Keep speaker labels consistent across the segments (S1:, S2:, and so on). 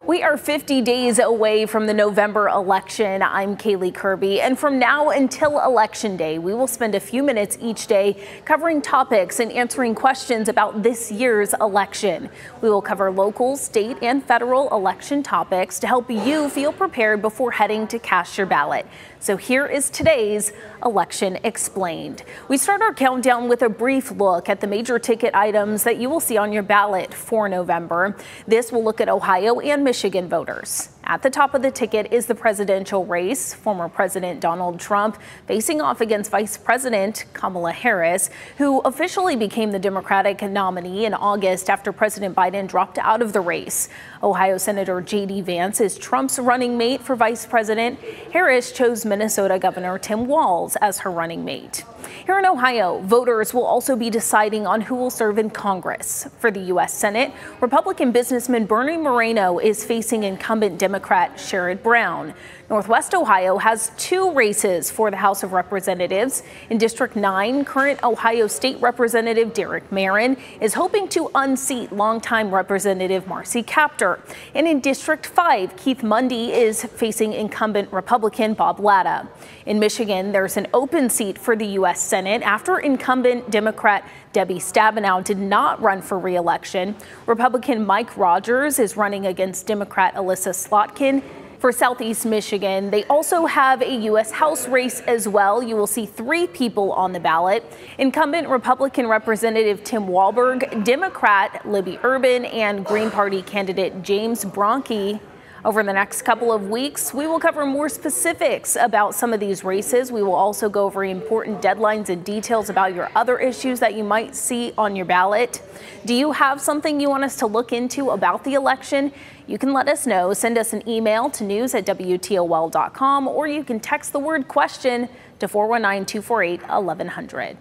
S1: We are 50 days away from the November election. I'm Caylee Kirby, and from now until Election Day, we will spend a few minutes each day covering topics and answering questions about this year's election. We will cover local, state, and federal election topics to help you feel prepared before heading to cast your ballot. So here is today's Election Explained. We start our countdown with a brief look at the major ticket items that you will see on your ballot for November. This will look at Ohio and Michigan voters. At the top of the ticket is the presidential race. Former President Donald Trump facing off against Vice President Kamala Harris, who officially became the Democratic nominee in August after President Biden dropped out of the race. Ohio Senator J.D. Vance is Trump's running mate for Vice President. Harris chose Minnesota Governor Tim Walz as her running mate. Here in Ohio, voters will also be deciding on who will serve in Congress. For the U.S. Senate, Republican businessman Bernie Moreno is facing incumbent Democrat Sherrod Brown. Northwest Ohio has two races for the House of Representatives. In District 9, current Ohio State Representative Derek Marin is hoping to unseat longtime Representative Marcy Kaptur. And in District 5, Keith Mundy is facing incumbent Republican Bob Latta. In Michigan, there's an open seat for the U.S. Senate after incumbent Democrat Debbie Stabenow did not run for re-election. Republican Mike Rogers is running against Democrat Alyssa Slotkin. For Southeast Michigan, they also have a U.S. House race as well. You will see three people on the ballot. Incumbent Republican Representative Tim Walberg, Democrat Libby Urban, and Green Party candidate James Bronke. Over the next couple of weeks, we will cover more specifics about some of these races. We will also go over important deadlines and details about your other issues that you might see on your ballot. Do you have something you want us to look into about the election? You can let us know. Send us an email to news@WTOL.com, or you can text the word question to 419-248-1100.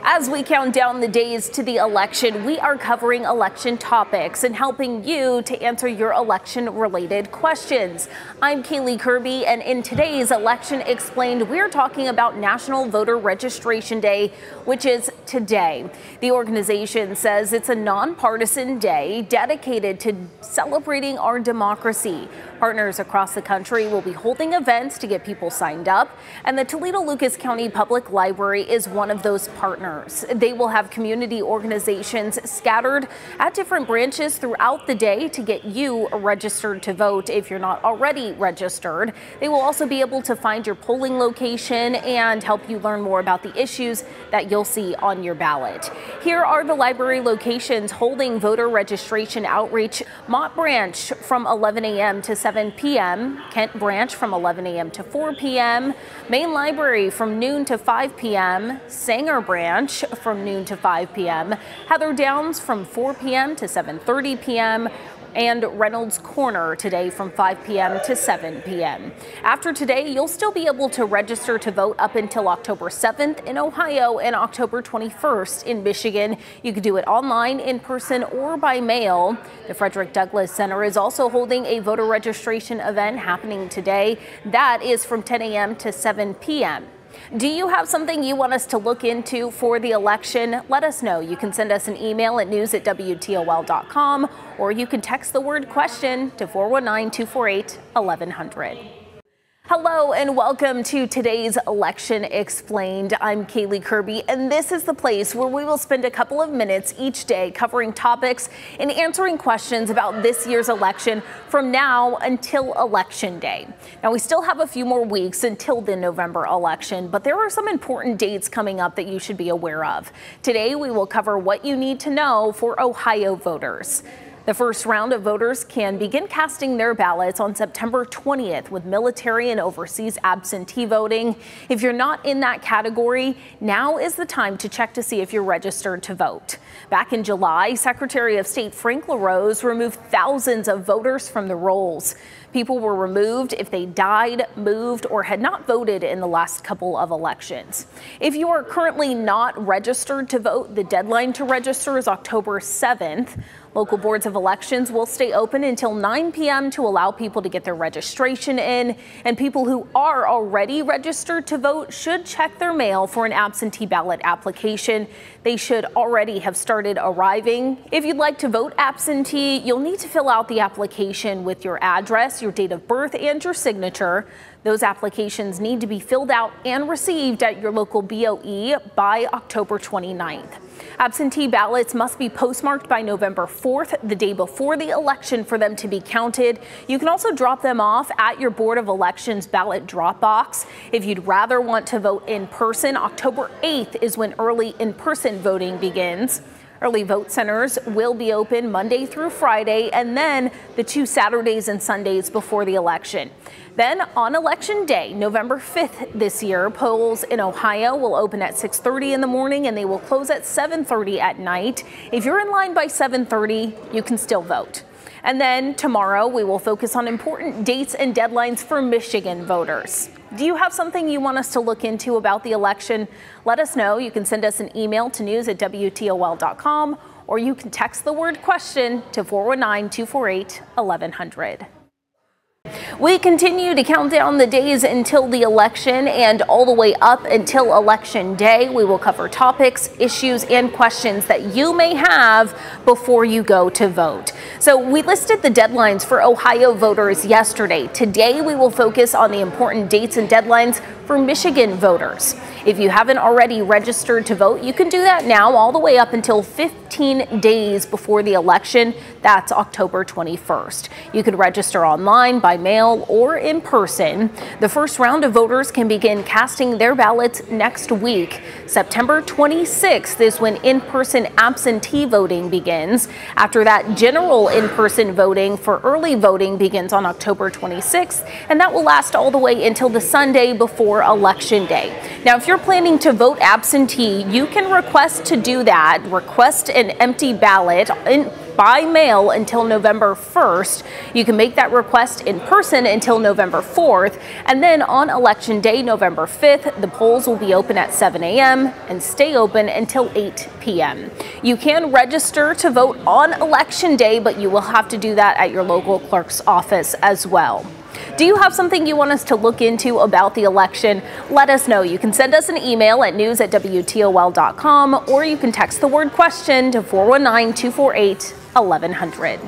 S1: As we count down the days to the election, we are covering election topics and helping you to answer your election-related questions. I'm Caylee Kirby, and in today's Election Explained, we're talking about National Voter Registration Day, which is today. The organization says it's a nonpartisan day dedicated to celebrating our democracy. Partners across the country will be holding events to get people signed up, and the Toledo-Lucas County Public Library is one of those partners. They will have community organizations scattered at different branches throughout the day to get you registered to vote if you're not already registered. They will also be able to find your polling location and help you learn more about the issues that you'll see on your ballot. Here are the library locations holding voter registration outreach. Mott Branch from 11 a.m. to 7 p.m., Kent Branch from 11 a.m. to 4 p.m., Main Library from noon to 5 p.m., Sanger Branch from noon to 5 p.m., Heather Downs from 4 p.m. to 7:30 p.m., and Reynolds Corner today from 5 p.m. to 7 p.m. After today, you'll still be able to register to vote up until October 7th in Ohio and October 21st in Michigan. You can do it online, in person, or by mail. The Frederick Douglass Center is also holding a voter registration event happening today. That is from 10 a.m. to 7 p.m. Do you have something you want us to look into for the election? Let us know. You can send us an email at news@WTOL.com, or you can text the word question to 419-248-1100. Hello and welcome to today's Election Explained. I'm Caylee Kirby, and this is the place where we will spend a couple of minutes each day covering topics and answering questions about this year's election from now until Election Day. Now, we still have a few more weeks until the November election, but there are some important dates coming up that you should be aware of. Today, we will cover what you need to know for Ohio voters. The first round of voters can begin casting their ballots on September 20th with military and overseas absentee voting. If you're not in that category, now is the time to check to see if you're registered to vote. Back in July, Secretary of State Frank LaRose removed thousands of voters from the rolls. People were removed if they died, moved, or had not voted in the last couple of elections. If you are currently not registered to vote, the deadline to register is October 7th. Local boards of elections will stay open until 9 p.m. to allow people to get their registration in, and people who are already registered to vote should check their mail for an absentee ballot application. They should already have started arriving. If you'd like to vote absentee, you'll need to fill out the application with your address, your date of birth, and your signature. Those applications need to be filled out and received at your local BOE by October 29th. Absentee ballots must be postmarked by November 4th, the day before the election, for them to be counted. You can also drop them off at your Board of Elections ballot drop box. If you'd rather want to vote in person, October 8th is when early in-person voting begins. Early vote centers will be open Monday through Friday, and then the 2 Saturdays and Sundays before the election. Then on Election Day, November 5th this year, polls in Ohio will open at 6:30 in the morning and they will close at 7:30 at night. If you're in line by 7:30, you can still vote. And then tomorrow we will focus on important dates and deadlines for Michigan voters. Do you have something you want us to look into about the election? Let us know. You can send us an email to news@WTOL.com, or you can text the word question to 419-248-1100. We continue to count down the days until the election, and all the way up until Election Day, we will cover topics, issues, and questions that you may have before you go to vote. So we listed the deadlines for Ohio voters yesterday. Today, we will focus on the important dates and deadlines for Michigan voters. If you haven't already registered to vote, you can do that now all the way up until 15 days before the election. That's October 21st. You can register online, by mail, or in person. The first round of voters can begin casting their ballots next week. September 26th is when in-person absentee voting begins. After that, general in-person voting for early voting begins on October 26th, and that will last all the way until the Sunday before Election Day. Now, if you're planning to vote absentee, you can request to do that. Request an empty ballot by mail until November 1st. You can make that request in person until November 4th. And then on Election Day, November 5th, the polls will be open at 7 a.m. and stay open until 8 p.m. You can register to vote on Election Day, but you will have to do that at your local clerk's office as well. Do you have something you want us to look into about the election? Let us know. You can send us an email at news@WTOL.com, or you can text the word question to 419-248-1100.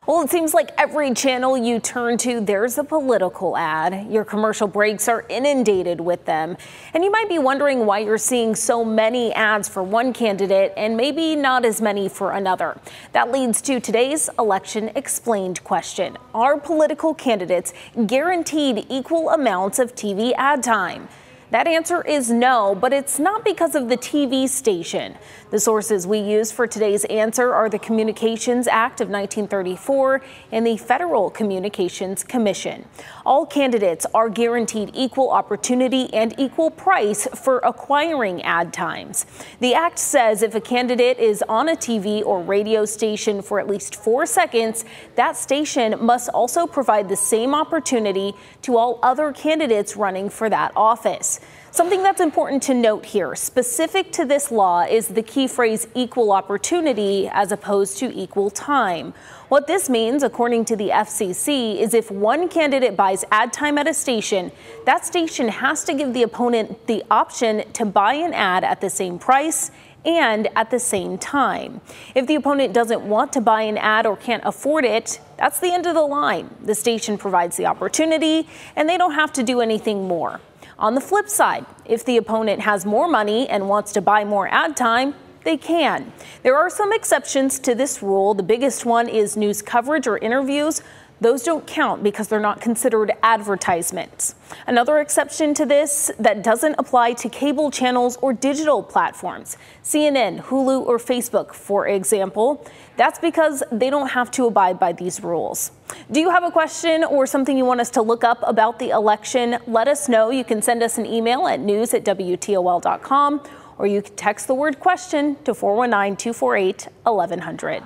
S1: Well, it seems like every channel you turn to, there's a political ad. Your commercial breaks are inundated with them. And you might be wondering why you're seeing so many ads for one candidate and maybe not as many for another. That leads to today's Election Explained question. Are political candidates guaranteed equal amounts of TV ad time? That answer is no, but it's not because of the TV station. The sources we use for today's answer are the Communications Act of 1934 and the Federal Communications Commission. All candidates are guaranteed equal opportunity and equal price for acquiring ad times. The act says if a candidate is on a TV or radio station for at least 4 seconds, that station must also provide the same opportunity to all other candidates running for that office. Something that's important to note here, specific to this law, is the key phrase equal opportunity as opposed to equal time. What this means, according to the FCC, is if one candidate buys ad time at a station, that station has to give the opponent the option to buy an ad at the same price and at the same time. If the opponent doesn't want to buy an ad or can't afford it, that's the end of the line. The station provides the opportunity and they don't have to do anything more. On the flip side, if the opponent has more money and wants to buy more ad time, they can. There are some exceptions to this rule. The biggest one is news coverage or interviews. Those don't count because they're not considered advertisements. Another exception to this that doesn't apply to cable channels or digital platforms, CNN, Hulu, or Facebook, for example. That's because they don't have to abide by these rules. Do you have a question or something you want us to look up about the election? Let us know. You can send us an email at news@WTOL.com, or you can text the word question to 419-248-1100.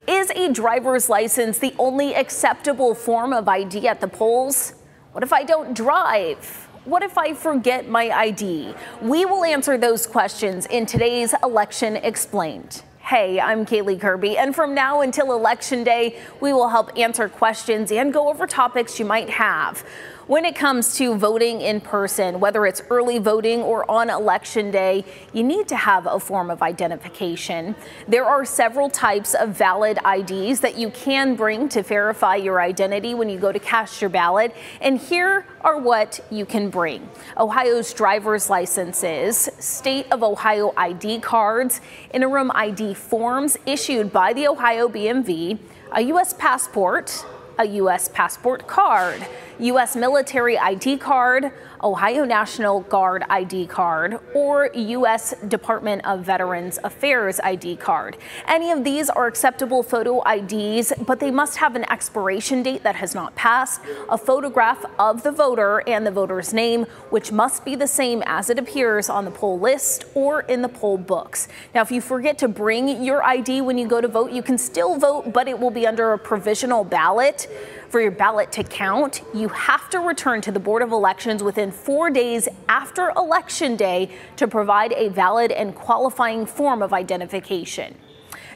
S1: Is a driver's license the only acceptable form of ID at the polls? What if I don't drive? What if I forget my ID? We will answer those questions in today's Election Explained. Hey, I'm Caylee Kirby, and from now until Election Day, we will help answer questions and go over topics you might have. When it comes to voting in person, whether it's early voting or on Election Day, you need to have a form of identification. There are several types of valid IDs that you can bring to verify your identity when you go to cast your ballot, and here are what you can bring. Ohio's driver's licenses, state of Ohio ID cards, interim ID forms issued by the Ohio BMV, a U.S. passport, a U.S. passport card, U.S. military ID card, Ohio National Guard ID card, or U.S. Department of Veterans Affairs ID card. Any of these are acceptable photo IDs, but they must have an expiration date that has not passed, a photograph of the voter and the voter's name, which must be the same as it appears on the poll list or in the poll books. Now, if you forget to bring your ID when you go to vote, you can still vote, but it will be under a provisional ballot. For your ballot to count, you have to return to the Board of Elections within 4 days after Election Day to provide a valid and qualifying form of identification.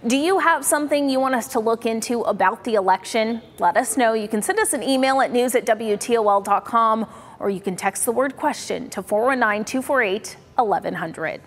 S1: Do you have something you want us to look into about the election? Let us know. You can send us an email at news@WTOL.com, or you can text the word question to 419-248-1100.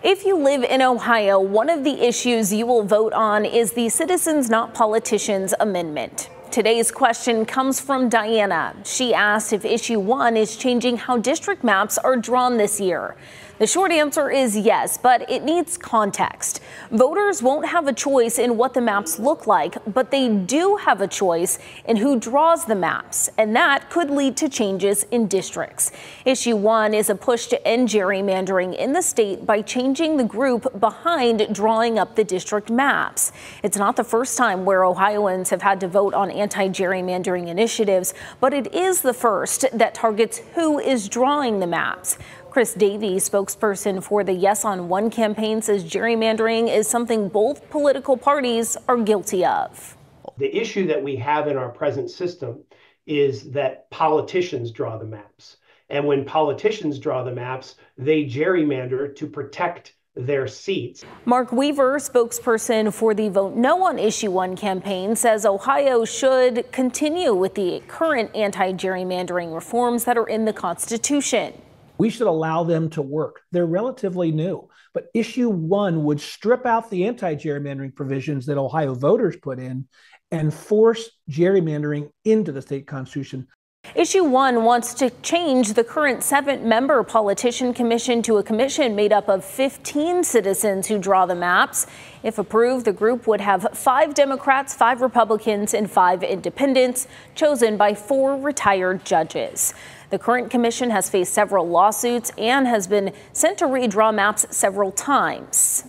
S1: If you live in Ohio, one of the issues you will vote on is the Citizens Not Politicians Amendment. Today's question comes from Diana. She asked if Issue 1 is changing how district maps are drawn this year. The short answer is yes, but it needs context. Voters won't have a choice in what the maps look like, but they do have a choice in who draws the maps, and that could lead to changes in districts. Issue 1 is a push to end gerrymandering in the state by changing the group behind drawing up the district maps. It's not the first time where Ohioans have had to vote on anti-gerrymandering initiatives, but it is the first that targets who is drawing the maps. Chris Davies, spokesperson for the Yes on One campaign, says gerrymandering is something both political parties are guilty of.
S2: The issue that we have in our present system is that politicians draw the maps. And when politicians draw the maps, they gerrymander to protect their seats.
S1: Mark Weaver, spokesperson for the Vote No on Issue 1 campaign, says Ohio should continue with the current anti-gerrymandering reforms that are in the Constitution.
S3: We should allow them to work. They're relatively new, but Issue 1 would strip out the anti-gerrymandering provisions that Ohio voters put in and force gerrymandering into the state constitution.
S1: Issue 1 wants to change the current 7-member politician commission to a commission made up of 15 citizens who draw the maps. If approved, the group would have 5 Democrats, 5 Republicans, and 5 independents, chosen by 4 retired judges. The current commission has faced several lawsuits and has been sent to redraw maps several times.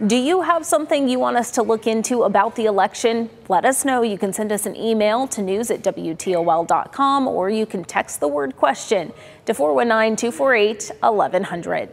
S1: Do you have something you want us to look into about the election? Let us know. You can send us an email to news@WTOL.com, or you can text the word question to 419-248-1100.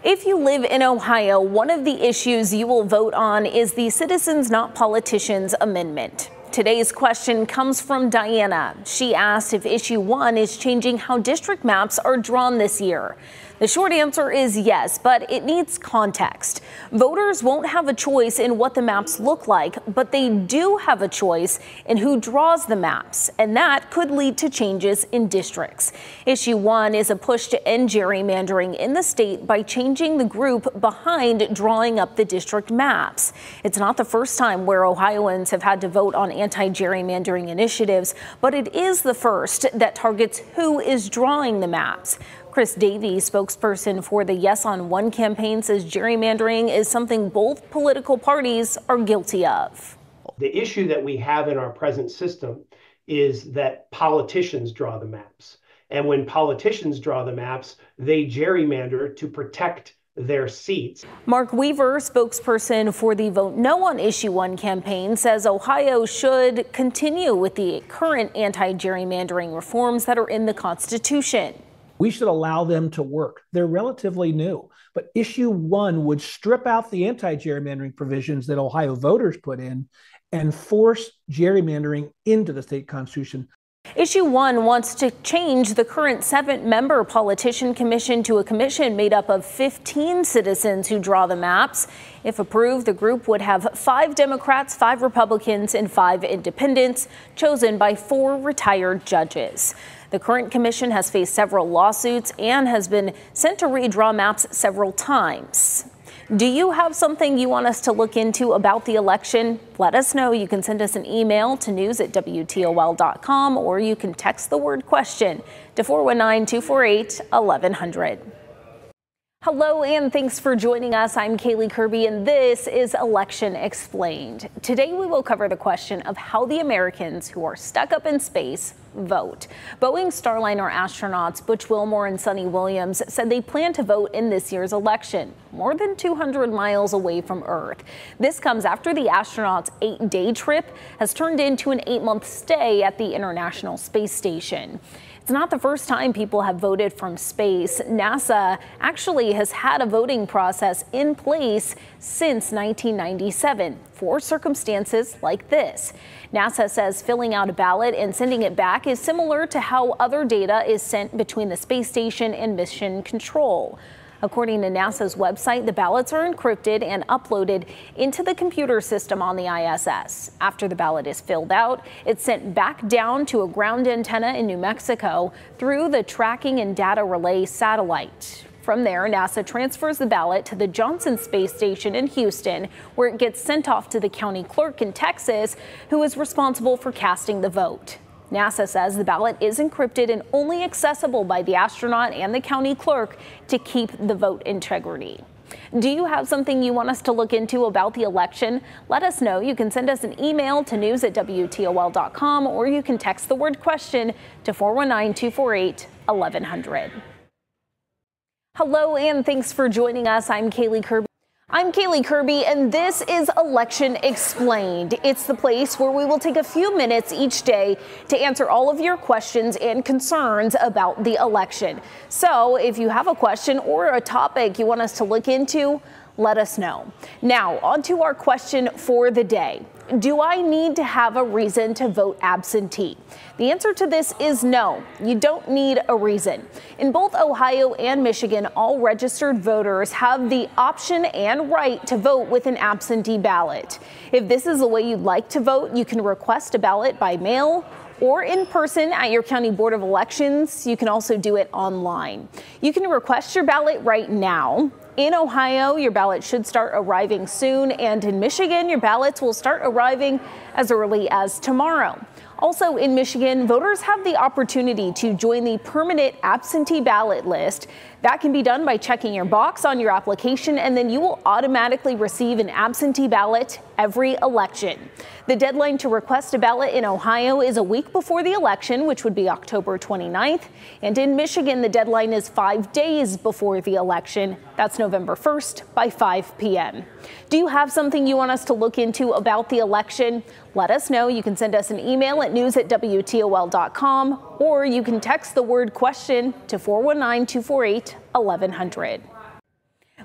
S1: If you live in Ohio, one of the issues you will vote on is the Citizens Not Politicians Amendment. Today's question comes from Diana. She asked if Issue 1 is changing how district maps are drawn this year. The short answer is yes, but it needs context. Voters won't have a choice in what the maps look like, but they do have a choice in who draws the maps, and that could lead to changes in districts. Issue 1 is a push to end gerrymandering in the state by changing the group behind drawing up the district maps. It's not the first time where Ohioans have had to vote on anti-gerrymandering initiatives, but it is the first that targets who is drawing the maps. Chris Davies, spokesperson for the Yes on One campaign, says gerrymandering is something both political parties are guilty of.
S2: The issue that we have in our present system is that politicians draw the maps. And when politicians draw the maps, they gerrymander to protect their seats.
S1: Mark Weaver, spokesperson for the Vote No on Issue 1 campaign, says Ohio should continue with the current anti-gerrymandering reforms that are in the Constitution.
S3: We should allow them to work. They're relatively new, but Issue 1 would strip out the anti-gerrymandering provisions that Ohio voters put in and force gerrymandering into the state constitution.
S1: Issue 1 wants to change the current 7-member politician commission to a commission made up of 15 citizens who draw the maps. If approved, the group would have 5 Democrats, 5 Republicans, and 5 independents, chosen by 4 retired judges. The current commission has faced several lawsuits and has been sent to redraw maps several times. Do you have something you want us to look into about the election? Let us know. You can send us an email to news@WTOL.com, or you can text the word question to 419-248-1100. Hello and thanks for joining us. I'm Caylee Kirby and this is Election Explained. Today we will cover the question of how the Americans who are stuck up in space vote. Boeing Starliner astronauts Butch Wilmore and Sunny Williams said they plan to vote in this year's election, more than 200 miles away from Earth. This comes after the astronauts' 8-day trip has turned into an 8-month stay at the International Space Station. It's not the first time people have voted from space. NASA actually has had a voting process in place since 1997 for circumstances like this. NASA says filling out a ballot and sending it back is similar to how other data is sent between the space station and mission control. According to NASA's website, the ballots are encrypted and uploaded into the computer system on the ISS. After the ballot is filled out, it's sent back down to a ground antenna in New Mexico through the Tracking and Data Relay satellite. From there, NASA transfers the ballot to the Johnson Space Station in Houston, where it gets sent off to the county clerk in Texas, who is responsible for casting the vote. NASA says the ballot is encrypted and only accessible by the astronaut and the county clerk to keep the vote integrity. Do you have something you want us to look into about the election? Let us know. You can send us an email to news@WTOL.com, or you can text the word question to 419-248-1100. Hello and thanks for joining us. I'm Caylee Kirby. And this is Election Explained. It's the place where we will take a few minutes each day to answer all of your questions and concerns about the election. So if you have a question or a topic you want us to look into, let us know. Now, on to our question for the day. Do I need to have a reason to vote absentee? The answer to this is no. You don't need a reason. In both Ohio and Michigan, all registered voters have the option and right to vote with an absentee ballot. If this is the way you'd like to vote, you can request a ballot by mail or in person at your county board of elections. You can also do it online. You can request your ballot right now. In Ohio, your ballot should start arriving soon, and in Michigan, your ballots will start arriving as early as tomorrow. Also in Michigan, voters have the opportunity to join the permanent absentee ballot list. That can be done by checking your box on your application, and then you will automatically receive an absentee ballot every election. The deadline to request a ballot in Ohio is a week before the election, which would be October 29th. And in Michigan, the deadline is 5 days before the election. That's November 1st by 5 p.m. Do you have something you want us to look into about the election? Let us know. You can send us an email at news@WTOL.com, or you can text the word question to 419-248-1100.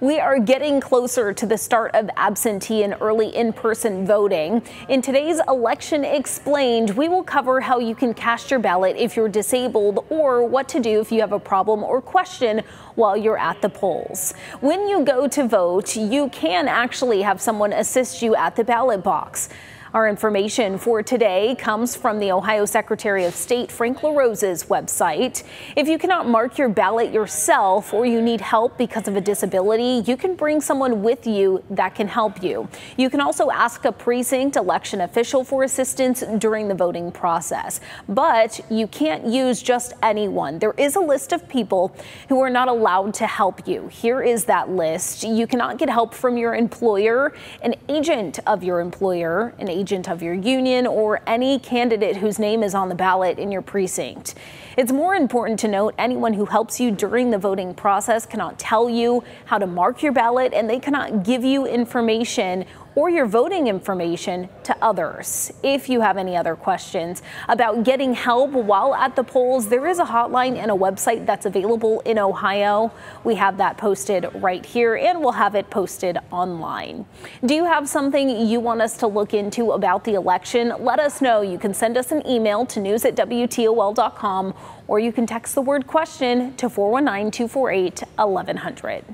S1: We are getting closer to the start of absentee and early in-person voting. In today's Election Explained, we will cover how you can cast your ballot if you're disabled, or what to do if you have a problem or question while you're at the polls. When you go to vote, you can actually have someone assist you at the ballot box. Our information for today comes from the Ohio Secretary of State Frank LaRosa's website. If you cannot mark your ballot yourself, or you need help because of a disability, you can bring someone with you that can help you. You can also ask a precinct election official for assistance during the voting process. But you can't use just anyone. There is a list of people who are not allowed to help you. Here is that list. You cannot get help from your employer, an agent of your employer, an agent of your union, or any candidate whose name is on the ballot in your precinct. It's more important to note anyone who helps you during the voting process cannot tell you how to mark your ballot, and they cannot give you information or your voting information to others. If you have any other questions about getting help while at the polls, there is a hotline and a website that's available in Ohio. We have that posted right here, and we'll have it posted online. Do you have something you want us to look into about the election? Let us know. You can send us an email to news@WTOL.com, or you can text the word question to 419-248-1100.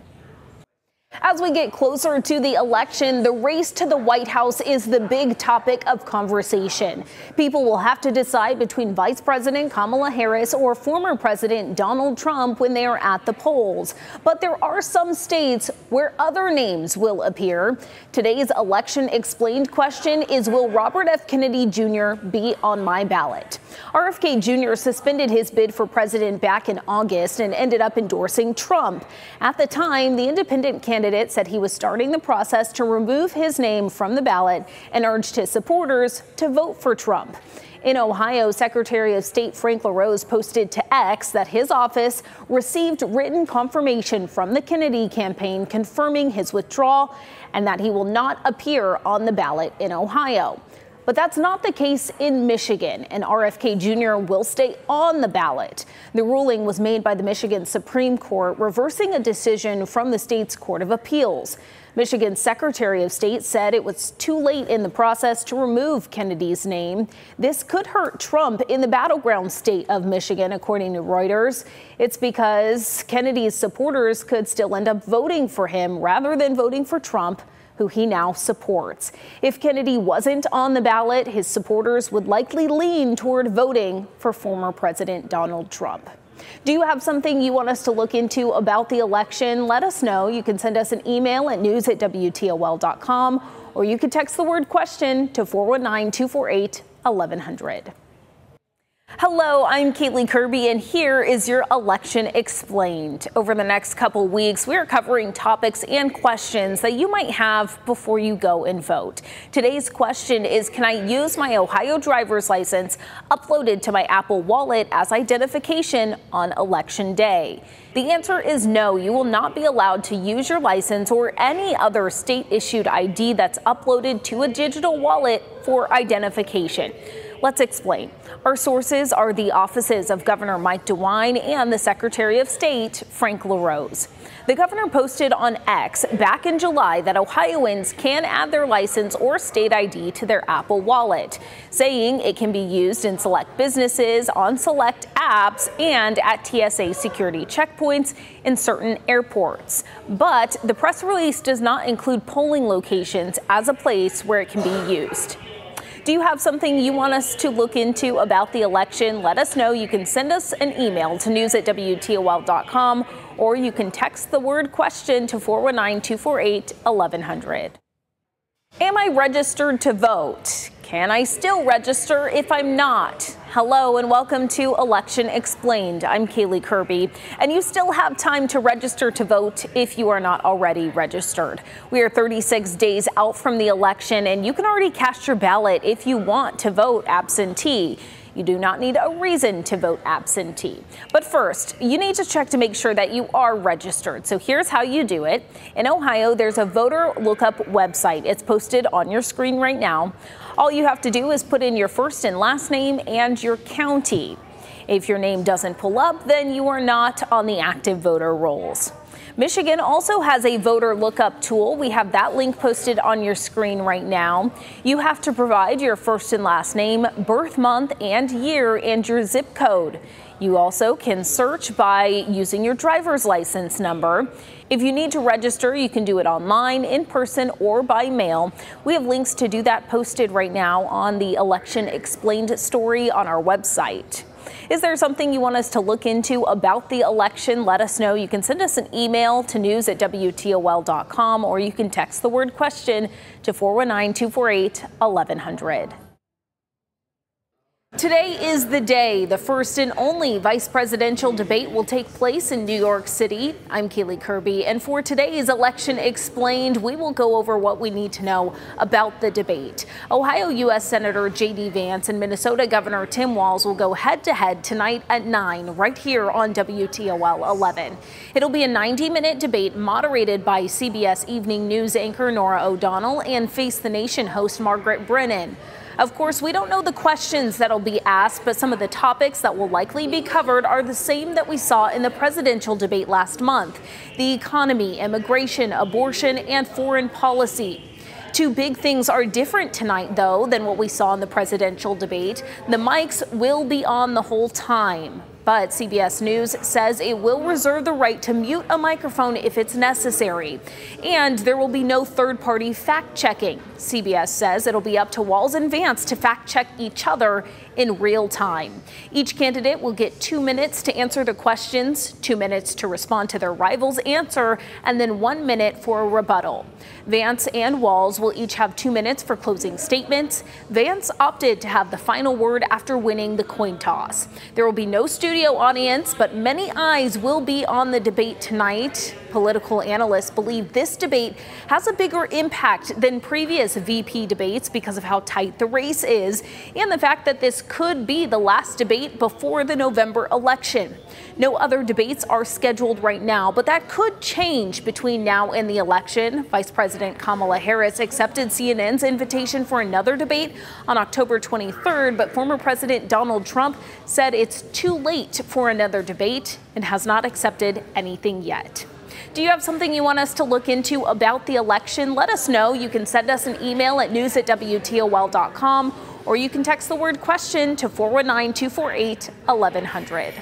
S1: As we get closer to the election, the race to the White House is the big topic of conversation. People will have to decide between Vice President Kamala Harris or former President Donald Trump when they are at the polls. But there are some states where other names will appear. Today's election explained question is, will Robert F. Kennedy Jr. be on my ballot? RFK Jr. suspended his bid for president back in August and ended up endorsing Trump. At the time, the independent candidate said he was starting the process to remove his name from the ballot and urged his supporters to vote for Trump. In Ohio, Secretary of State Frank LaRose posted to X that his office received written confirmation from the Kennedy campaign confirming his withdrawal and that he will not appear on the ballot in Ohio. But that's not the case in Michigan, and RFK Jr. will stay on the ballot. The ruling was made by the Michigan Supreme Court, reversing a decision from the state's Court of Appeals. Michigan's Secretary of State said it was too late in the process to remove Kennedy's name. This could hurt Trump in the battleground state of Michigan, according to Reuters. It's because Kennedy's supporters could still end up voting for him rather than voting for Trump, who he now supports. If Kennedy wasn't on the ballot, his supporters would likely lean toward voting for former President Donald Trump. Do you have something you want us to look into about the election? Let us know. You can send us an email at news@WTOL.com, or you can text the word question to 419-248-1100. Hello, I'm Caylee Kirby, and here is your Election Explained. Over the next couple weeks, we are covering topics and questions that you might have before you go and vote. Today's question is, can I use my Ohio driver's license uploaded to my Apple Wallet as identification on Election Day? The answer is no. You will not be allowed to use your license or any other state-issued ID that's uploaded to a digital wallet for identification. Let's explain. Our sources are the offices of Governor Mike DeWine and the Secretary of State, Frank LaRose. The governor posted on X back in July that Ohioans can add their license or state ID to their Apple Wallet, saying it can be used in select businesses, on select apps, and at TSA security checkpoints in certain airports. But the press release does not include polling locations as a place where it can be used. Do you have something you want us to look into about the election? Let us know. You can send us an email to news@WTOL.com, or you can text the word question to 419-248-1100. Am I registered to vote? Can I still register if I'm not? Hello and welcome to Election Explained. I'm Caylee Kirby, and you still have time to register to vote if you are not already registered. We are 36 days out from the election, and you can already cast your ballot if you want to vote absentee. You do not need a reason to vote absentee. But first, you need to check to make sure that you are registered. So here's how you do it. In Ohio, there's a voter lookup website. It's posted on your screen right now. All you have to do is put in your first and last name and your county. If your name doesn't pull up, then you are not on the active voter rolls. Michigan also has a voter lookup tool. We have that link posted on your screen right now. You have to provide your first and last name, birth month and year, and your zip code. You also can search by using your driver's license number. If you need to register, you can do it online, in person, or by mail. We have links to do that posted right now on the Election Explained story on our website. Is there something you want us to look into about the election? Let us know. You can send us an email to news@WTOL.com, or you can text the word question to 419-248-1100. Today is the day the first and only vice presidential debate will take place in New York City. I'm Caylee Kirby, and for today's Election Explained, we will go over what we need to know about the debate. Ohio U.S. Senator J.D. Vance and Minnesota Governor Tim Walz will go head-to-head tonight at 9 right here on WTOL 11. It'll be a 90-minute debate moderated by CBS Evening News anchor Norah O'Donnell and Face the Nation host Margaret Brennan. Of course, we don't know the questions that'll be asked, but some of the topics that will likely be covered are the same that we saw in the presidential debate last month: the economy, immigration, abortion, and foreign policy. Two big things are different tonight, though, than what we saw in the presidential debate. The mics will be on the whole time, but CBS News says it will reserve the right to mute a microphone if it's necessary. And there will be no third-party fact-checking. CBS says it'll be up to Walz and Vance to fact-check each other in real time. Each candidate will get 2 minutes to answer the questions, 2 minutes to respond to their rival's answer, and then 1 minute for a rebuttal. Vance and Walz will each have 2 minutes for closing statements. Vance opted to have the final word after winning the coin toss. There will be no studio audience, but many eyes will be on the debate tonight. Political analysts believe this debate has a bigger impact than previous VP debates because of how tight the race is and the fact that this could be the last debate before the November election. No other debates are scheduled right now, but that could change between now and the election. Vice President Kamala Harris accepted CNN's invitation for another debate on October 23rd, but former President Donald Trump said it's too late for another debate and has not accepted anything yet. Do you have something you want us to look into about the election? Let us know. You can send us an email at news@WTOL.com, or you can text the word question to 419-248-1100.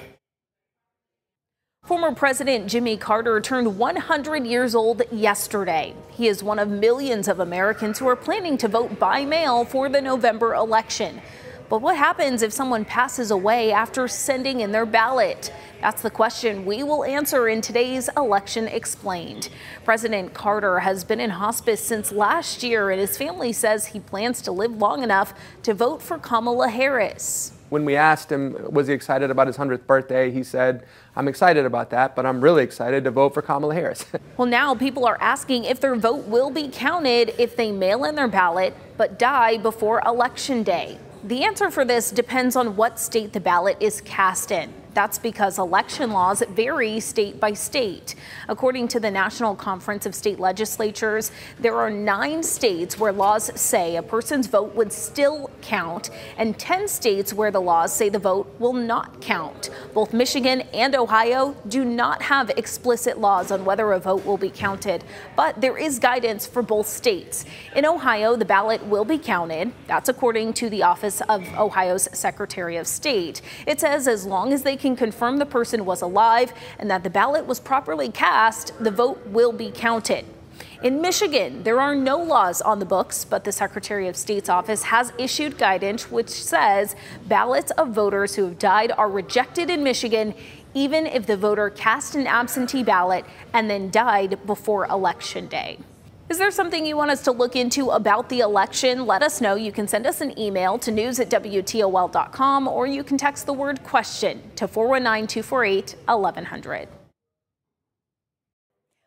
S1: Former President Jimmy Carter turned 100 years old yesterday. He is one of millions of Americans who are planning to vote by mail for the November election. But what happens if someone passes away after sending in their ballot? That's the question we will answer in today's Election Explained. President Carter has been in hospice since last year, and his family says he plans to live long enough to vote for Kamala Harris.
S4: When we asked him, was he excited about his 100th birthday, he said, I'm excited about that, but I'm really excited to vote for Kamala Harris.
S1: Well, now people are asking if their vote will be counted if they mail in their ballot but die before Election Day. The answer for this depends on what state the ballot is cast in. That's because election laws vary state by state. According to the National Conference of State Legislatures, there are 9 states where laws say a person's vote would still count, and 10 states where the laws say the vote will not count. Both Michigan and Ohio do not have explicit laws on whether a vote will be counted, but there is guidance for both states. In Ohio, the ballot will be counted. That's according to the Office of Ohio's Secretary of State. It says as long as they can confirm the person was alive and that the ballot was properly cast, the vote will be counted. In Michigan, there are no laws on the books, but the Secretary of State's office has issued guidance which says ballots of voters who have died are rejected in Michigan, even if the voter cast an absentee ballot and then died before Election Day. Is there something you want us to look into about the election? Let us know. You can send us an email to news@WTOL.com, or you can text the word question to 419-248-1100.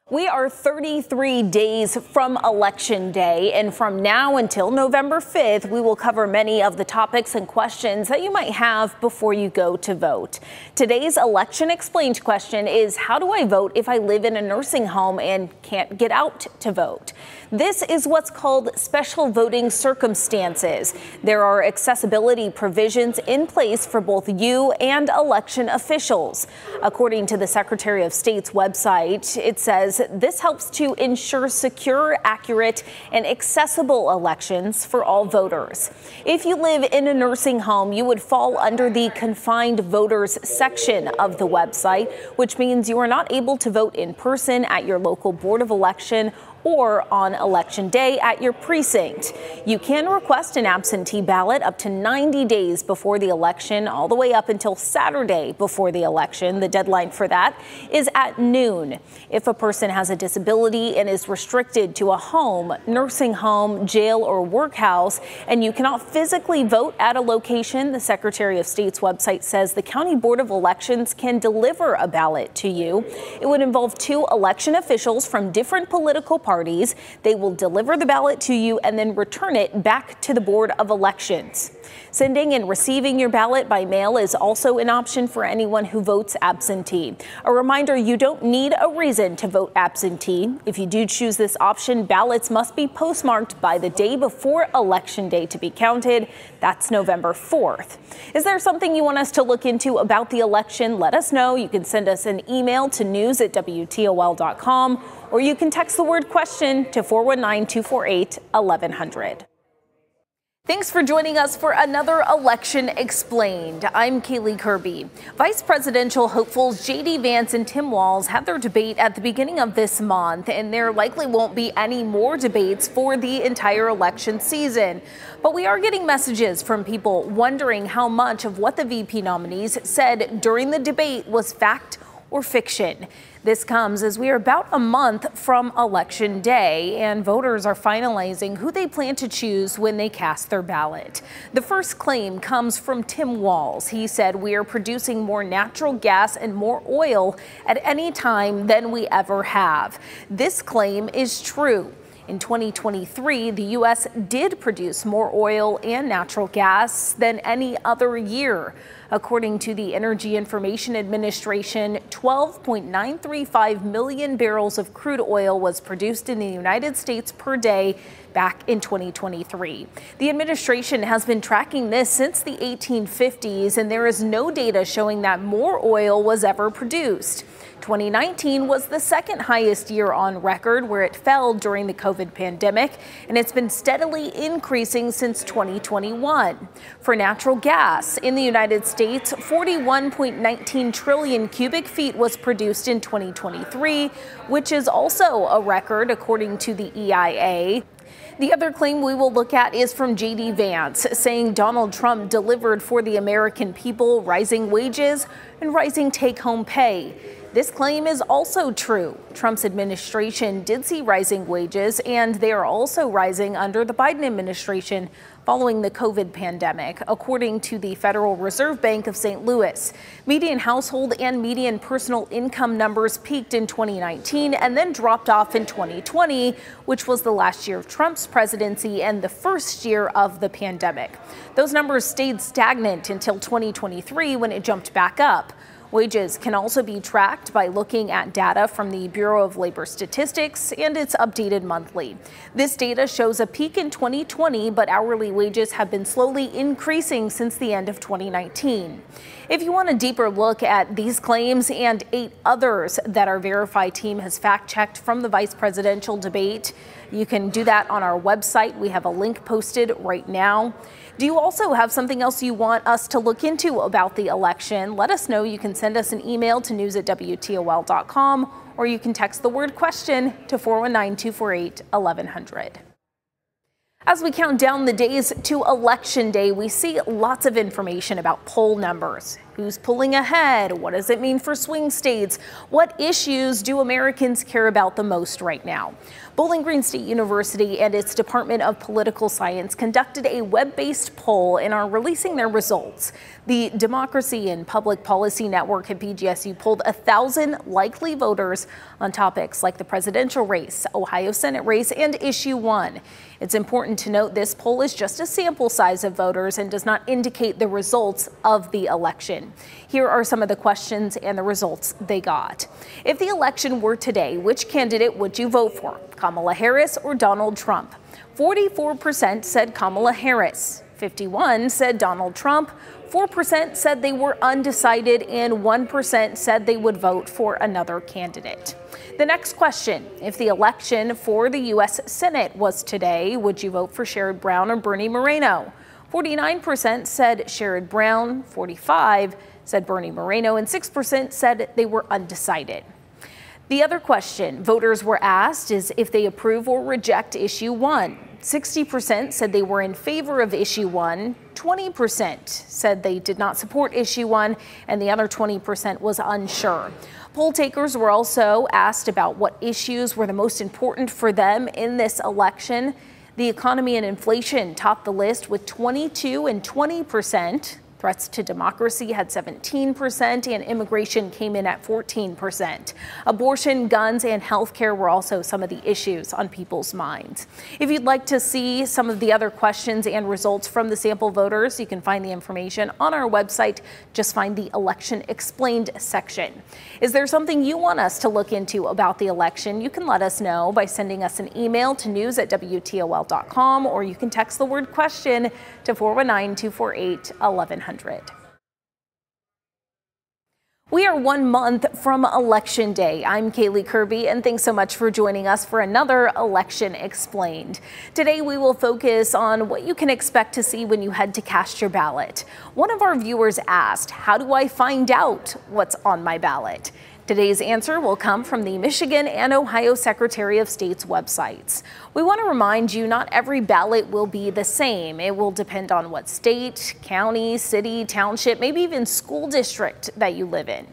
S1: We are 33 days from Election Day, and from now until November 5th, we will cover many of the topics and questions that you might have before you go to vote. Today's Election Explained question is, how do I vote if I live in a nursing home and can't get out to vote? This is what's called special voting circumstances. There are accessibility provisions in place for both you and election officials. According to the Secretary of State's website, it says this helps to ensure secure, accurate, and accessible elections for all voters. If you live in a nursing home, you would fall under the confined voters section of the website, which means you are not able to vote in person at your local Board of Election or on Election Day at your precinct. You can request an absentee ballot up to 90 days before the election, all the way up until Saturday before the election. The deadline for that is at noon. If a person has a disability and is restricted to a home, nursing home, jail, or workhouse, and you cannot physically vote at a location, the Secretary of State's website says the County Board of Elections can deliver a ballot to you. It would involve 2 election officials from different political parties. They will deliver the ballot to you and then return it back to the Board of Elections. Sending and receiving your ballot by mail is also an option for anyone who votes absentee. A reminder, you don't need a reason to vote absentee. If you do choose this option, ballots must be postmarked by the day before Election Day to be counted. That's November 4th. Is there something you want us to look into about the election? Let us know. You can send us an email to news@WTOL.com, or you can text the word question to 419-248-1100. Thanks for joining us for another Election Explained. I'm Caylee Kirby. Vice presidential hopefuls J.D. Vance and Tim Walz had their debate at the beginning of this month, and there likely won't be any more debates for the entire election season. But we are getting messages from people wondering how much of what the VP nominees said during the debate was fact or fiction. This comes as we are about a month from Election Day, and voters are finalizing who they plan to choose when they cast their ballot. The first claim comes from Tim Walz. He said we are producing more natural gas and more oil at any time than we ever have. This claim is true. In 2023, the U.S. did produce more oil and natural gas than any other year. According to the Energy Information Administration, 12.935 million barrels of crude oil was produced in the United States per day back in 2023. The administration has been tracking this since the 1850s, and there is no data showing that more oil was ever produced. 2019 was the second highest year on record, where it fell during the COVID pandemic, and it's been steadily increasing since 2021. For natural gas in the United States, 41.19 trillion cubic feet was produced in 2023, which is also a record according to the EIA. The other claim we will look at is from J.D. Vance, saying Donald Trump delivered for the American people, rising wages and rising take-home pay. This claim is also true. Trump's administration did see rising wages, and they are also rising under the Biden administration following the COVID pandemic, according to the Federal Reserve Bank of St. Louis. Median household and median personal income numbers peaked in 2019 and then dropped off in 2020, which was the last year of Trump's presidency and the first year of the pandemic. Those numbers stayed stagnant until 2023, when it jumped back up. Wages can also be tracked by looking at data from the Bureau of Labor Statistics, and it's updated monthly. This data shows a peak in 2020, but hourly wages have been slowly increasing since the end of 2019. If you want a deeper look at these claims and 8 others that our Verify team has fact-checked from the vice presidential debate, you can do that on our website. We have a link posted right now. Do you also have something else you want us to look into about the election? Let us know. You can send us an email to news@WTOL.com, or you can text the word question to 419-248-1100. As we count down the days to Election Day, we see lots of information about poll numbers. Who's pulling ahead? What does it mean for swing states? What issues do Americans care about the most right now? Bowling Green State University and its Department of Political Science conducted a web-based poll and are releasing their results. The Democracy and Public Policy Network at BGSU polled 1,000 likely voters on topics like the presidential race, Ohio Senate race, and Issue 1. It's important to note this poll is just a sample size of voters and does not indicate the results of the election. Here are some of the questions and the results they got. If the election were today, which candidate would you vote for? Kamala Harris or Donald Trump? 44% said Kamala Harris. 51% said Donald Trump. 4% said they were undecided, and 1% said they would vote for another candidate. The next question, if the election for the U.S. Senate was today, would you vote for Sherrod Brown or Bernie Moreno? 49% said Sherrod Brown, 45% said Bernie Moreno, and 6% said they were undecided. The other question voters were asked is if they approve or reject issue 1. 60% said they were in favor of issue 1, 20% said they did not support issue 1, and the other 20% was unsure. Poll takers were also asked about what issues were the most important for them in this election. The economy and inflation topped the list with 22% and 20%. Threats to democracy had 17%, and immigration came in at 14%. Abortion, guns, and health care were also some of the issues on people's minds. If you'd like to see some of the other questions and results from the sample voters, you can find the information on our website. Just find the Election Explained section. Is there something you want us to look into about the election? You can let us know by sending us an email to news@WTOL.com, or you can text the word question to 419-248-1100. We are 1 month from Election Day. I'm Caylee Kirby, and thanks so much for joining us for another Election Explained. Today, we will focus on what you can expect to see when you head to cast your ballot. One of our viewers asked, how do I find out what's on my ballot? Today's answer will come from the Michigan and Ohio Secretary of State's websites. We want to remind you not every ballot will be the same. It will depend on what state, county, city, township, maybe even school district that you live in.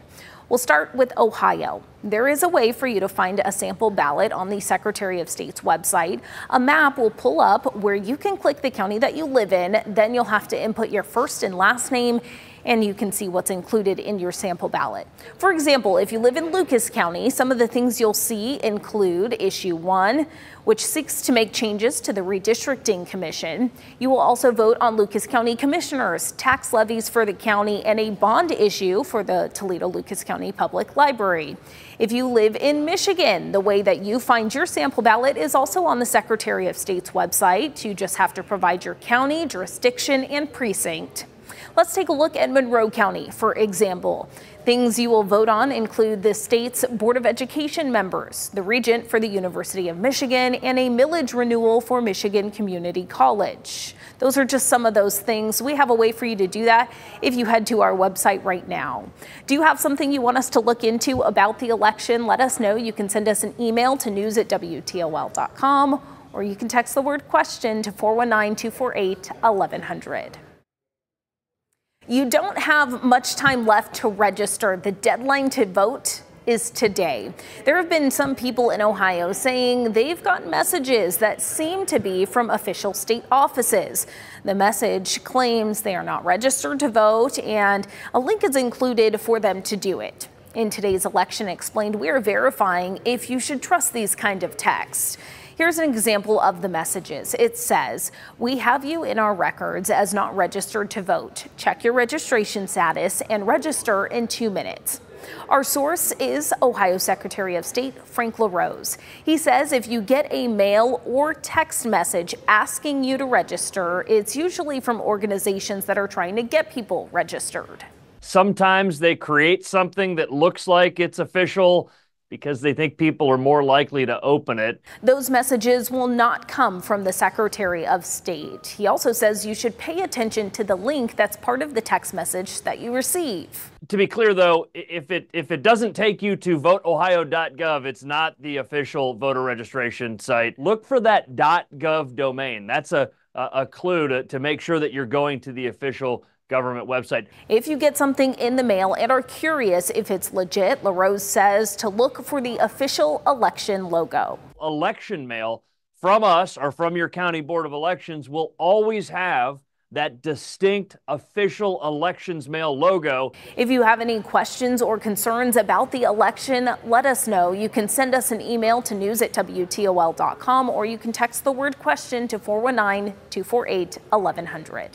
S1: We'll start with Ohio. There is a way for you to find a sample ballot on the Secretary of State's website. A map will pull up where you can click the county that you live in. Then you'll have to input your first and last name, and you can see what's included in your sample ballot. For example, if you live in Lucas County, some of the things you'll see include issue 1, which seeks to make changes to the redistricting commission. You will also vote on Lucas County commissioners, tax levies for the county, and a bond issue for the Toledo-Lucas County Public Library. If you live in Michigan, the way that you find your sample ballot is also on the Secretary of State's website. You just have to provide your county, jurisdiction, and precinct. Let's take a look at Monroe County, for example. Things you will vote on include the state's Board of Education members, the regent for the University of Michigan, and a millage renewal for Michigan Community College. Those are just some of those things. We have a way for you to do that if you head to our website right now. Do you have something you want us to look into about the election? Let us know. You can send us an email to news@WTOL.com, or you can text the word question to 419-248-1100. You don't have much time left to register. The deadline to vote is today. There have been some people in Ohio saying they've gotten messages that seem to be from official state offices. The message claims they are not registered to vote, and a link is included for them to do it. In today's Election Explained, we are verifying if you should trust these kind of texts. Here's an example of the messages. It says, we have you in our records as not registered to vote. Check your registration status and register in 2 minutes. Our source is Ohio Secretary of State Frank LaRose. He says if you get a mail or text message asking you to register, it's usually from organizations that are trying to get people registered.
S5: Sometimes they create something that looks like it's official because they think people are more likely to open it.
S1: Those messages will not come from the Secretary of State. He also says you should pay attention to the link that's part of the text message that you receive.
S5: To be clear, though, if it doesn't take you to voteohio.gov, it's not the official voter registration site. Look for that .gov domain. That's a clue to make sure that you're going to the official government website.
S1: If you get something in the mail and are curious if it's legit, LaRose says to look for the official election logo.
S5: Election mail from us or from your county board of elections will always have that distinct official elections mail logo.
S1: If you have any questions or concerns about the election, let us know. You can send us an email to news@WTOL.com, or you can text the word question to 419-248-1100.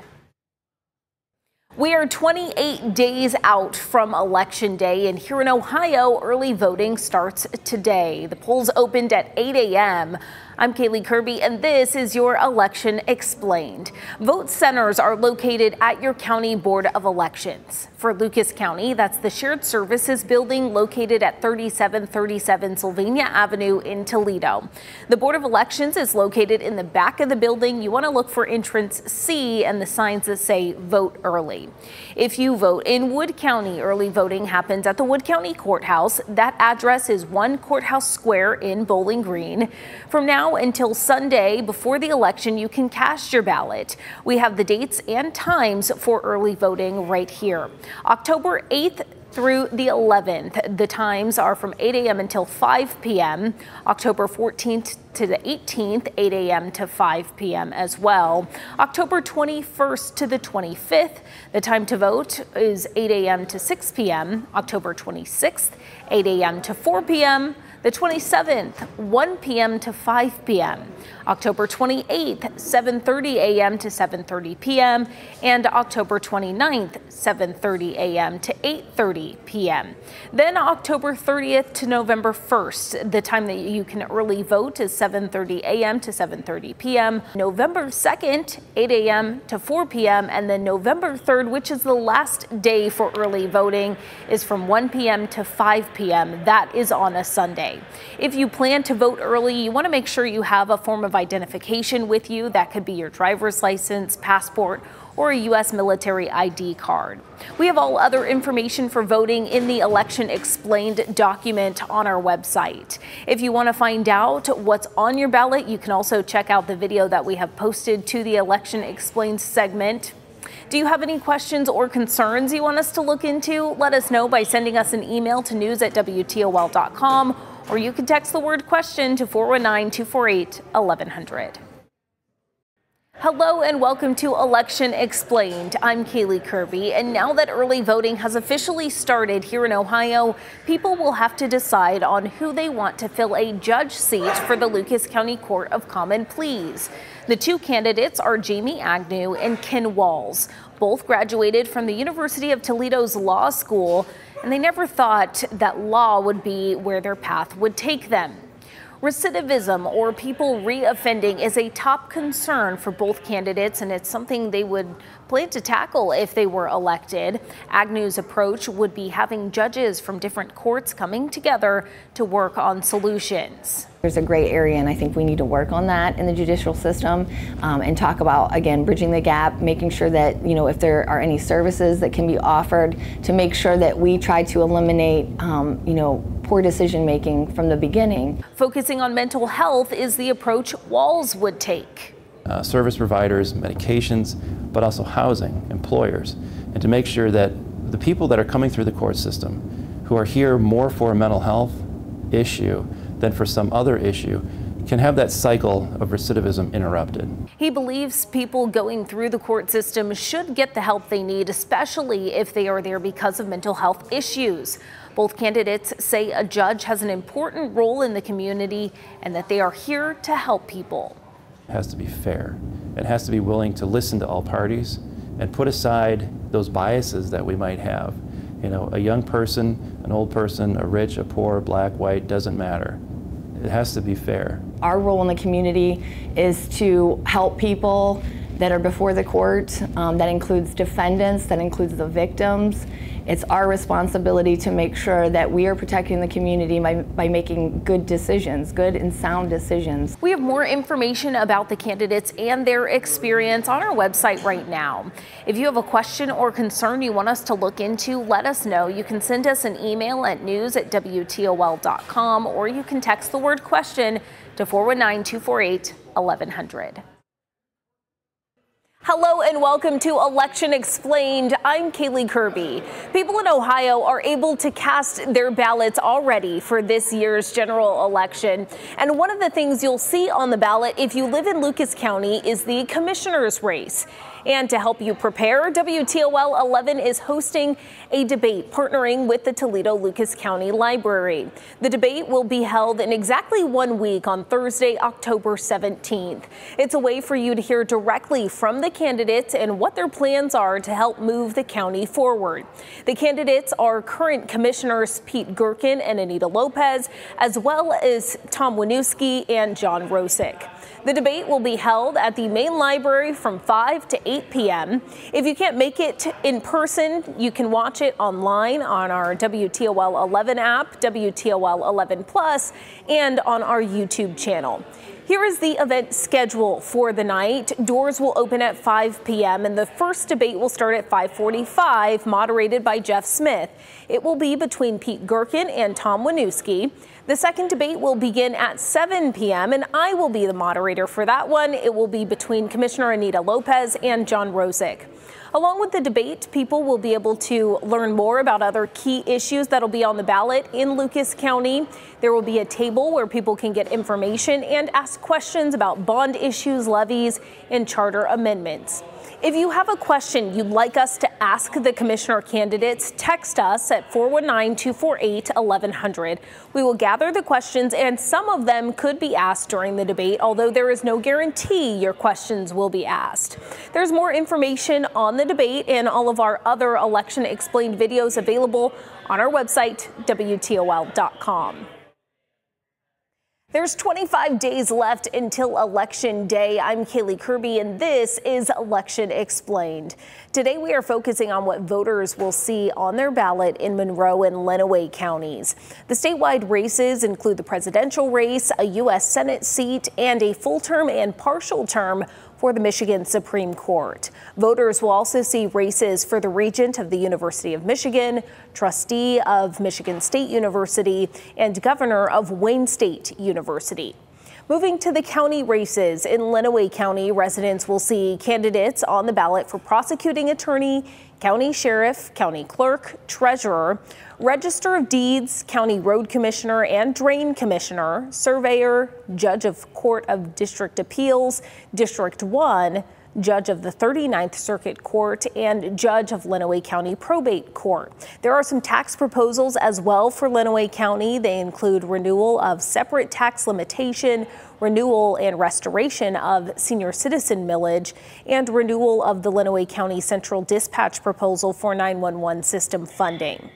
S1: We are 28 days out from Election Day, and here in Ohio, early voting starts today. The polls opened at 8 a.m. I'm Caylee Kirby, and this is your Election Explained. Vote centers are located at your county board of elections. For Lucas County, that's the Shared Services Building located at 3737 Sylvania Avenue in Toledo. The Board of Elections is located in the back of the building. You want to look for entrance C and the signs that say vote early. If you vote in Wood County, early voting happens at the Wood County Courthouse. That address is 1 Courthouse Square in Bowling Green. From now until Sunday before the election, you can cast your ballot. We have the dates and times for early voting right here. October 8th through the 11th. The times are from 8 a.m. until 5 p.m. October 14th to the 18th, 8 a.m. to 5 p.m. as well. October 21st to the 25th, the time to vote is 8 a.m. to 6 p.m. October 26th, 8 a.m. to 4 p.m. The 27th, 1 p.m. to 5 p.m. October 28th, 7:30 a.m. to 7:30 p.m. and October 29th, 7:30 a.m. to 8:30 p.m. Then October 30th to November 1st, the time that you can early vote is 7:30 a.m. to 7:30 p.m. November 2nd, 8 a.m. to 4 p.m. and then November 3rd, which is the last day for early voting, is from 1 p.m. to 5 p.m. That is on a Sunday. If you plan to vote early, you want to make sure you have a form of identification with you. That could be your driver's license, passport, or a U.S. military ID card. We have all other information for voting in the Election Explained document on our website. If you want to find out what's on your ballot, you can also check out the video that we have posted to the Election Explained segment. Do you have any questions or concerns you want us to look into? Let us know by sending us an email to news@WTOL.com, or you can text the word question to 419-248-1100. Hello and welcome to Election Explained. I'm Caylee Kirby, and now that early voting has officially started here in Ohio, people will have to decide on who they want to fill a judge seat for the Lucas County Court of Common Pleas. The two candidates are Jamie Agnew and Ken Walls. Both graduated from the University of Toledo's law school, and they never thought that law would be where their path would take them. Recidivism, or people re-offending, is a top concern for both candidates, and it's something they would plan to tackle if they were elected. Agnew's approach would be having judges from different courts coming together to work on solutions.
S6: There's a gray area, and I think we need to work on that in the judicial system and talk about, again, bridging the gap, making sure that, you know, if there are any services that can be offered, to make sure that we try to eliminate, you know, poor decision making from the beginning.
S1: Focusing on mental health is the approach Walls would take.
S7: Service providers, medications, but also housing, employers, and to make sure that the people that are coming through the court system, who are here more for a mental health issue than for some other issue, can have that cycle of recidivism interrupted.
S1: He believes people going through the court system should get the help they need, especially if they are there because of mental health issues. Both candidates say a judge has an important role in the community and that they are here to help people.
S7: It has to be fair. It has to be willing to listen to all parties and put aside those biases that we might have. You know, a young person, an old person, a rich, a poor, black, white, doesn't matter. It has to be fair.
S6: Our role in the community is to help people that are before the court. That includes defendants, that includes the victims. It's our responsibility to make sure that we are protecting the community by making good decisions, good and sound decisions.
S1: We have more information about the candidates and their experience on our website right now. If you have a question or concern you want us to look into, let us know. You can send us an email at news@WTOL.com, or you can text the word question to 419-248-1100. Hello and welcome to Election Explained. I'm Caylee Kirby. People in Ohio are able to cast their ballots already for this year's general election. And one of the things you'll see on the ballot if you live in Lucas County is the commissioner's race. And to help you prepare, WTOL 11 is hosting a debate partnering with the Toledo Lucas County Library. The debate will be held in exactly 1 week on Thursday, October 17th. It's a way for you to hear directly from the candidates and what their plans are to help move the county forward. The candidates are current commissioners Pete Gherkin and Anita Lopez, as well as Tom Winooski and John Rosick. The debate will be held at the main library from 5 to 8 p.m. If you can't make it in person, you can watch it online on our WTOL 11 app, WTOL 11 Plus, and on our YouTube channel. Here is the event schedule for the night. Doors will open at 5 p.m. and the first debate will start at 5:45, moderated by Jeff Smith. It will be between Pete Gherkin and Tom Winooski. The second debate will begin at 7 p.m. and I will be the moderator for that one. It will be between Commissioner Anita Lopez and John Rosick. Along with the debate, people will be able to learn more about other key issues that'll be on the ballot in Lucas County. There will be a table where people can get information and ask questions about bond issues, levies, and charter amendments. If you have a question you'd like us to ask the commissioner candidates, text us at 419-248-1100. We will gather the questions and some of them could be asked during the debate, although there is no guarantee your questions will be asked. There's more information on the debate and all of our other election explained videos available on our website, WTOL.com. There's 25 days left until Election Day. I'm Caylee Kirby, and this is Election Explained. Today, we are focusing on what voters will see on their ballot in Monroe and Lenawee counties. The statewide races include the presidential race, a U.S. Senate seat, and a full term and partial term for the Michigan Supreme Court. Voters will also see races for the Regent of the University of Michigan, Trustee of Michigan State University, and Governor of Wayne State University. Moving to the county races, in Lenawee County, residents will see candidates on the ballot for prosecuting attorney, county sheriff, county clerk, treasurer, register of deeds, county road commissioner and drain commissioner, surveyor, judge of court of district appeals, District 1, judge of the 39th Circuit Court, and judge of Lenawee County Probate Court. There are some tax proposals as well for Lenawee County. They include renewal of separate tax limitation, renewal and restoration of senior citizen millage, and renewal of the Lenawee County Central Dispatch proposal for 911 system funding.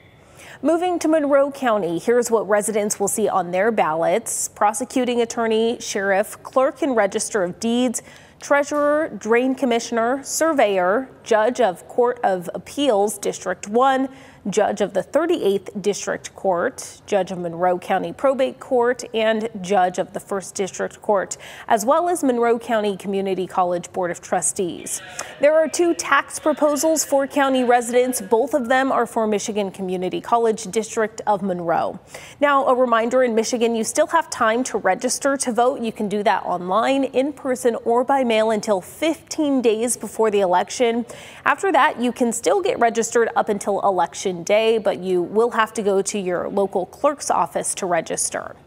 S1: Moving to Monroe County, here's what residents will see on their ballots: prosecuting attorney, sheriff, clerk and register of deeds, treasurer, drain commissioner, surveyor, judge of court of appeals, District 1, judge of the 38th District Court, judge of Monroe County Probate Court, and judge of the 1st District Court, as well as Monroe County Community College Board of Trustees. There are 2 tax proposals for county residents. Both of them are for Michigan Community College District of Monroe. Now, a reminder, in Michigan, you still have time to register to vote. You can do that online, in person, or by mail until 15 days before the election. After that, you can still get registered up until Election Day, but you will have to go to your local clerk's office to register.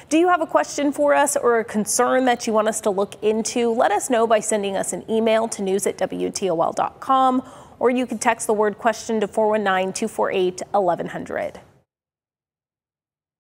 S1: Do you have a question for us or a concern that you want us to look into? Let us know by sending us an email to news@WTOL.com, or you can text the word question to 419-248-1100.